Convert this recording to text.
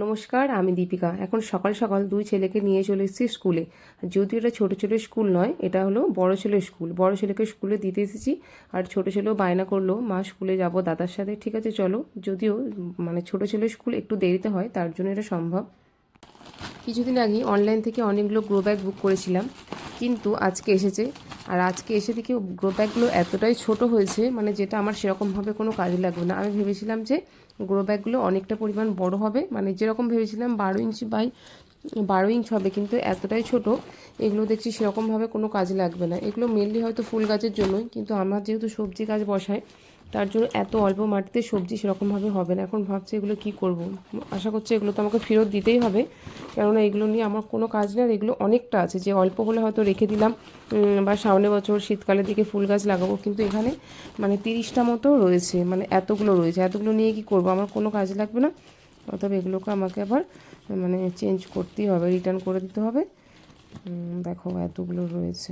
নমস্কার, আমি দীপিকা। এখন সকাল সকাল দুই ছেলেকে নিয়ে চলে এসেছি স্কুলে। যদিও এটা ছোটো ছেলের স্কুল নয়, এটা হলো বড় ছেলের স্কুল। বড় ছেলেকে স্কুলে দিতে এসেছি, আর ছোটো ছেলেও বায়না করলো মা স্কুলে যাব দাদার সাথে। ঠিক আছে চলো। যদিও ছোটো ছেলের স্কুল একটু দেরিতে হয়, তার জন্য এটা সম্ভব। কিছুদিন আগে অনলাইন থেকে অনেকগুলো গ্রো ব্যাগ বুক করেছিলাম, কিন্তু আজকে এসেছে। আর আজকে এসে দেখি গ্রো ব্যাগগুলো এতটাই ছোট হয়েছে, যেটা আমার সেরকমভাবে কোনো কাজে লাগবে না। আমি ভেবেছিলাম যে গ্রো ব্যাগগুলো অনেকটা পরিমাণ বড় হবে, যেরকম ভেবেছিলাম 12 ইঞ্চি বাই 12 ইঞ্চ হবে, কিন্তু এতটাই ছোট। এগুলো দেখছি সেরকমভাবে কোনো কাজে লাগবে না। এগুলো মেনলি হয়তো ফুল গাছের জন্যই, কিন্তু আমার যেহেতু সবজি গাছ বসায়, তার জন্য এত অল্প মাটিতে সবজি সেরকমভাবে হবে না। এখন ভাবছি এগুলো কি করব। আশা করছি এগুলো তো আমাকে ফেরত দিতেই হবে, কেননা এগুলো নিয়ে আমার কোনো কাজ নেই। আর এগুলো অনেকটা আছে, যে অল্প হলে হয়তো রেখে দিলাম, বা সামনের বছর শীতকালের দিকে ফুল গাছ লাগাবো। কিন্তু এখানে 30টা মতো রয়েছে, এতগুলো রয়েছে। এতগুলো নিয়ে কি করব, আমার কোনো কাজে লাগবে না। অতএব এগুলোকে আমাকে আবার চেঞ্জ করতেই হবে, রিটার্ন করে দিতে হবে। দেখো এতগুলো রয়েছে।